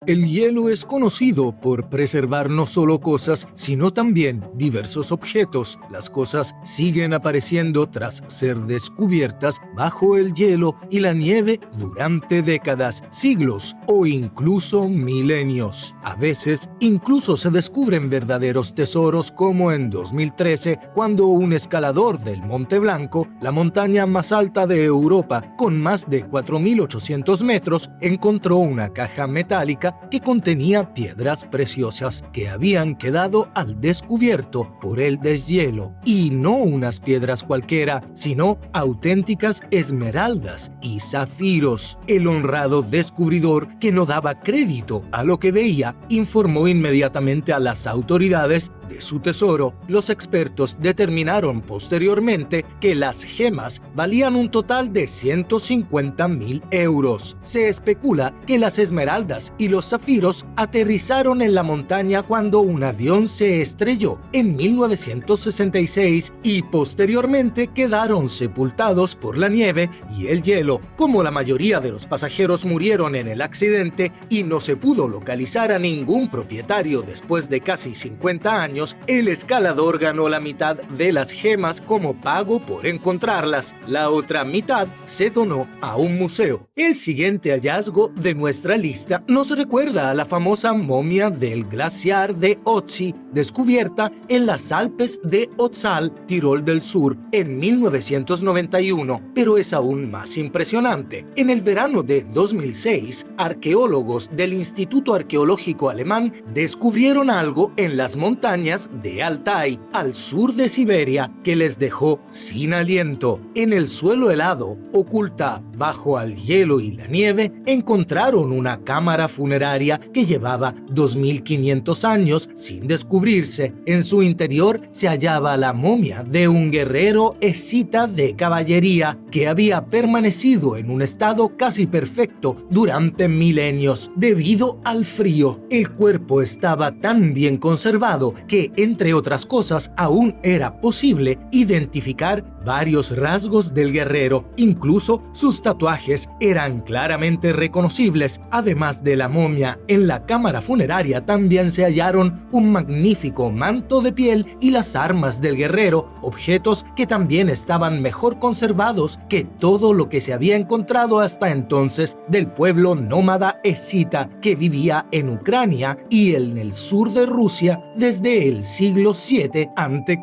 El hielo es conocido por preservar no solo cosas, sino también diversos objetos. Las cosas siguen apareciendo tras ser descubiertas bajo el hielo y la nieve durante décadas, siglos o incluso milenios. A veces, incluso se descubren verdaderos tesoros, como en 2013, cuando un escalador del Monte Blanco, la montaña más alta de Europa, con más de 4.800 metros, encontró una caja metálica que contenía piedras preciosas que habían quedado al descubierto por el deshielo. Y no unas piedras cualquiera, sino auténticas esmeraldas y zafiros. El honrado descubridor, que no daba crédito a lo que veía, informó inmediatamente a las autoridades de su tesoro. Los expertos determinaron posteriormente que las gemas valían un total de 150.000 euros. Se especula que las esmeraldas y los zafiros aterrizaron en la montaña cuando un avión se estrelló en 1966 y posteriormente quedaron sepultados por la nieve y el hielo. Como la mayoría de los pasajeros murieron en el accidente y no se pudo localizar a ningún propietario después de casi 50 años, el escalador ganó la mitad de las gemas como pago por encontrarlas. La otra mitad se donó a un museo. El siguiente hallazgo de nuestra lista nos recuerda a la famosa momia del glaciar de Ötzi, descubierta en las Alpes de Ötztal, Tirol del Sur, en 1991, pero es aún más impresionante. En el verano de 2006, arqueólogos del Instituto Arqueológico Alemán descubrieron algo en las montañas de Altai, al sur de Siberia, que les dejó sin aliento. En el suelo helado, oculta bajo el hielo y la nieve, encontraron una cámara funeraria que llevaba 2.500 años sin descubrirse. En su interior se hallaba la momia de un guerrero escita de caballería que había permanecido en un estado casi perfecto durante milenios. Debido al frío, el cuerpo estaba tan bien conservado que, entre otras cosas, aún era posible identificar varios rasgos del guerrero. Incluso sus tatuajes eran claramente reconocibles. Además de la momia, en la cámara funeraria también se hallaron un magnífico manto de piel y las armas del guerrero, objetos que también estaban mejor conservados que todo lo que se había encontrado hasta entonces del pueblo nómada escita que vivía en Ucrania y en el sur de Rusia desde el siglo VII a.C.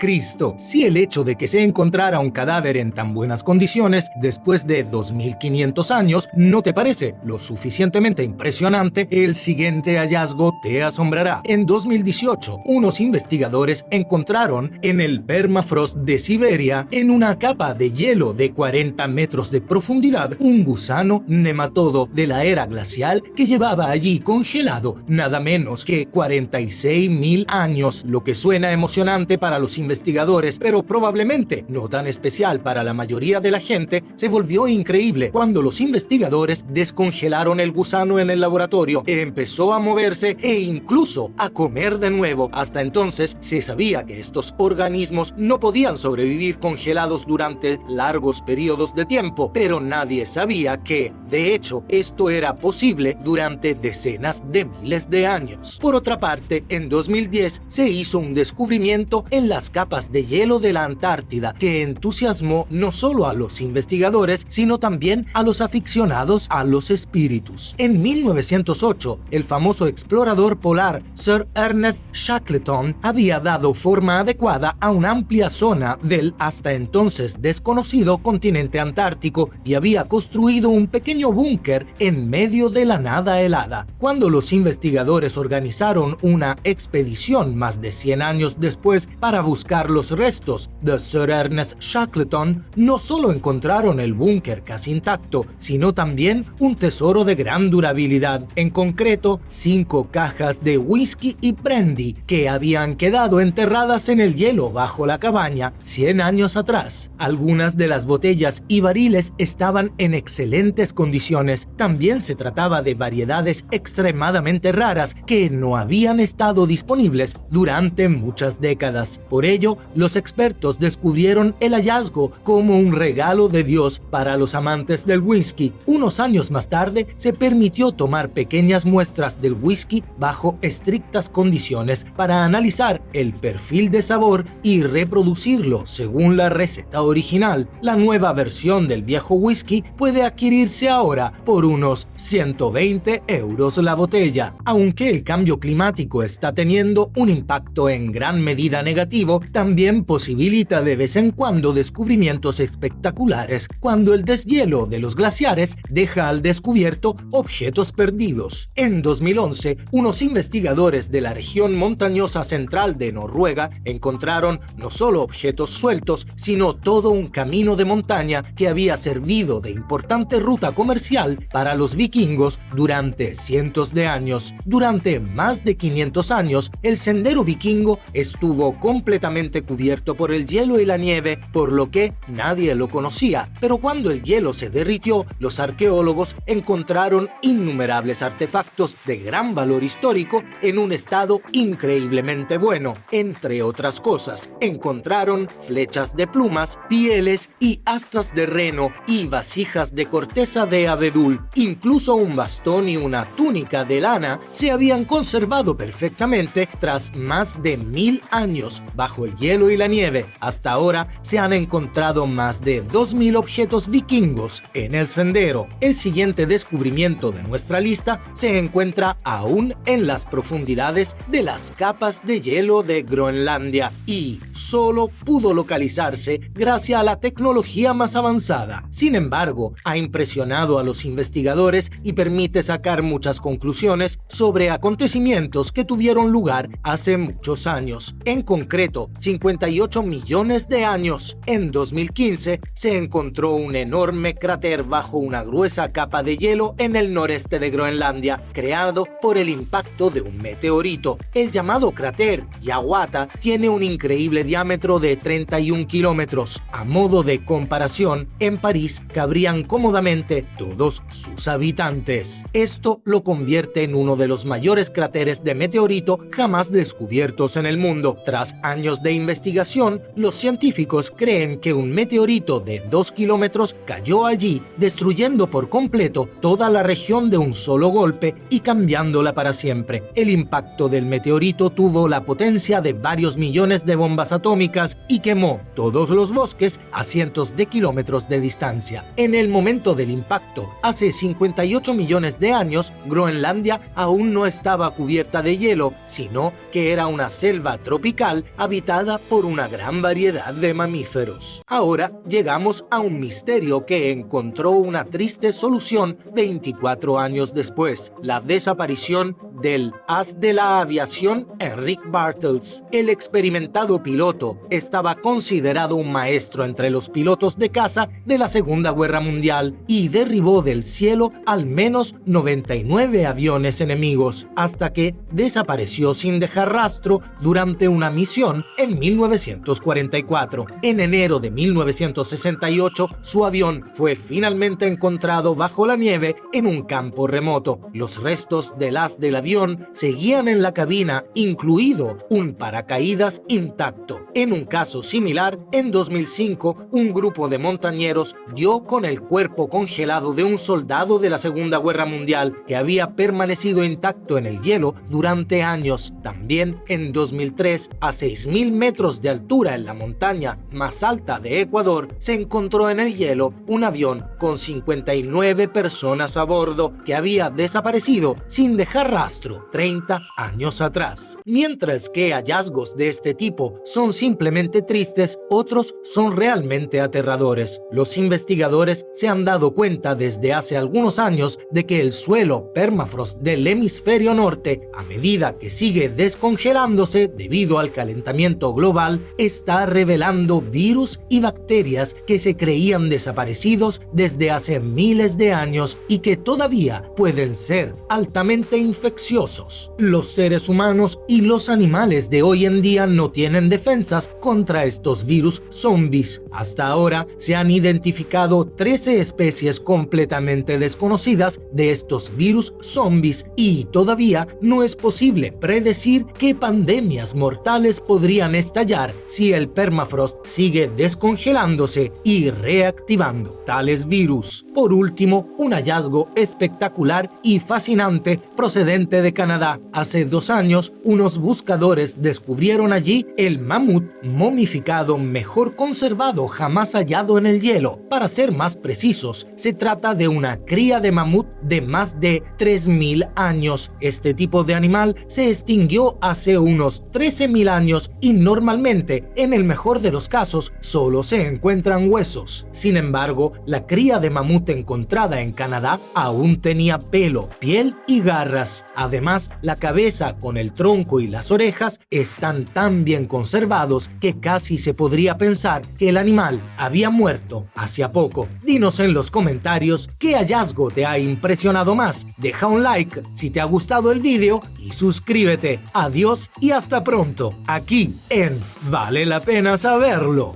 Si el hecho de que se encontrara un cadáver en tan buenas condiciones después de 2.500 años no te parece lo suficientemente impresionante, el siguiente hallazgo te asombrará. En 2018, unos investigadores encontraron en el permafrost de Siberia, en una capa de hielo de 40 metros de profundidad, un gusano nematodo de la era glacial que llevaba allí congelado nada menos que 46.000 años, lo que suena emocionante para los investigadores, pero probablemente no tan especial para la mayoría de la gente. Se volvió increíble cuando los investigadores descongelaron el gusano en el laboratorio. Empezó a moverse e incluso a comer de nuevo. Hasta entonces se sabía que estos organismos no podían sobrevivir congelados durante largos periodos de tiempo, pero nadie sabía que, de hecho, esto era posible durante decenas de miles de años. Por otra parte, en 2010 se hizo un descubrimiento en las capas de hielo de la Antártida que entusiasmó no solo a los investigadores, sino también a los aficionados a los espíritus. En 1908, el famoso explorador polar Sir Ernest Shackleton había dado forma adecuada a una amplia zona del hasta entonces desconocido continente antártico y había construido un pequeño búnker en medio de la nada helada. Cuando los investigadores organizaron una expedición más de 100 años después para buscar los restos de Sir Ernest Shackleton, no solo encontraron el búnker casi intacto, sino también un tesoro de gran durabilidad, en concreto 5 cajas de whisky y brandy que habían quedado enterradas en el hielo bajo la cabaña 100 años atrás. Algunas de las botellas y barriles estaban en excelentes condiciones. También se trataba de variedades extremadamente raras que no habían estado disponibles durante durante muchas décadas. Por ello, los expertos descubrieron el hallazgo como un regalo de Dios para los amantes del whisky. Unos años más tarde, se permitió tomar pequeñas muestras del whisky bajo estrictas condiciones para analizar el perfil de sabor y reproducirlo según la receta original. La nueva versión del viejo whisky puede adquirirse ahora por unos 120 euros la botella. Aunque el cambio climático está teniendo un impacto en gran medida negativo, también posibilita de vez en cuando descubrimientos espectaculares cuando el deshielo de los glaciares deja al descubierto objetos perdidos. En 2011, unos investigadores de la región montañosa central de Noruega encontraron no solo objetos sueltos, sino todo un camino de montaña que había servido de importante ruta comercial para los vikingos durante cientos de años. Durante más de 500 años, el sendero vikingo estuvo completamente cubierto por el hielo y la nieve, por lo que nadie lo conocía. Pero cuando el hielo se derritió, los arqueólogos encontraron innumerables artefactos de gran valor histórico en un estado increíblemente bueno. Entre otras cosas, encontraron flechas de plumas, pieles y astas de reno y vasijas de corteza de abedul. Incluso un bastón y una túnica de lana se habían conservado perfectamente tras más de 1000 años bajo el hielo y la nieve. Hasta ahora se han encontrado más de 2000 objetos vikingos en el sendero. El siguiente descubrimiento de nuestra lista se encuentra aún en las profundidades de las capas de hielo de Groenlandia y solo pudo localizarse gracias a la tecnología más avanzada. Sin embargo, ha impresionado a los investigadores y permite sacar muchas conclusiones sobre acontecimientos que tuvieron lugar hace muchos años. En concreto, 58 millones de años. En 2015 se encontró un enorme cráter bajo una gruesa capa de hielo en el noreste de Groenlandia, creado por el impacto de un meteorito. El llamado cráter Hiawatha tiene un increíble diámetro de 31 kilómetros. A modo de comparación, en París cabrían cómodamente todos sus habitantes. Esto lo convierte en uno de los mayores cráteres de meteorito jamás descubiertos en el mundo. Tras años de investigación, los científicos creen que un meteorito de 2 kilómetros cayó allí, destruyendo por completo toda la región de un solo golpe y cambiándola para siempre. El impacto del meteorito tuvo la potencia de varios millones de bombas atómicas y quemó todos los bosques a cientos de kilómetros de distancia. En el momento del impacto, hace 58 millones de años, Groenlandia aún no estaba cubierta de hielo, sino que era una selva tropical habitada por una gran variedad de mamíferos. Ahora llegamos a un misterio que encontró una triste solución 24 años después: la desaparición del as de la aviación Henrik Bartels. El experimentado piloto estaba considerado un maestro entre los pilotos de caza de la Segunda Guerra Mundial y derribó del cielo al menos 99 aviones enemigos, hasta que desapareció sin dejar rastro durante una misión en 1944. En enero de 1968, su avión fue finalmente encontrado bajo la nieve en un campo remoto. Los restos del as del avión seguían en la cabina, incluido un paracaídas intacto. En un caso similar, en 2005, un grupo de montañeros dio con el cuerpo congelado de un soldado de la Segunda Guerra Mundial que había permanecido intacto en el hielo durante años. También en 2003, a 6.000 metros de altura en la montaña más alta de Ecuador, se encontró en el hielo un avión con 59 personas a bordo que había desaparecido sin dejar rastro 30 años atrás. Mientras que hallazgos de este tipo son simplemente tristes, otros son realmente aterradores. Los investigadores se han dado cuenta desde hace algunos años de que el suelo permafrost del hemisferio norte, a medida que sigue descongelándose debido al calentamiento global, está revelando virus y bacterias que se creían desaparecidos desde hace miles de años y que todavía pueden ser altamente infecciosos. Los seres humanos y los animales de hoy en día no tienen defensas contra estos virus zombies. Hasta ahora se han identificado 13 especies completamente desconocidas de estos virus zombies y todavía no es posible predecir qué pandemias mortales podrían estallar si el permafrost sigue descongelándose y reactivando tales virus. Por último, un hallazgo espectacular y fascinante procedente de Canadá. Hace 2 años, unos buscadores descubrieron allí el mamut momificado mejor conservado jamás hallado en el hielo. Para ser más precisos, se trata de una cría de mamut de más de 3.000 años. Este tipo de animal se extinguió hace unos 13.000 años y normalmente, en el mejor de los casos, solo se encuentran huesos. Sin embargo, la cría de mamut encontrada en Canadá aún tenía pelo, piel y garras. Además, la cabeza con el tronco y las orejas están tan bien conservados que casi se podría pensar que el animal había muerto hacía poco. Dinos en los comentarios qué hallazgo te ha impresionado más. Deja un like si te ha gustado el video y suscríbete. Adiós y hasta pronto, aquí en Vale la Pena Saberlo.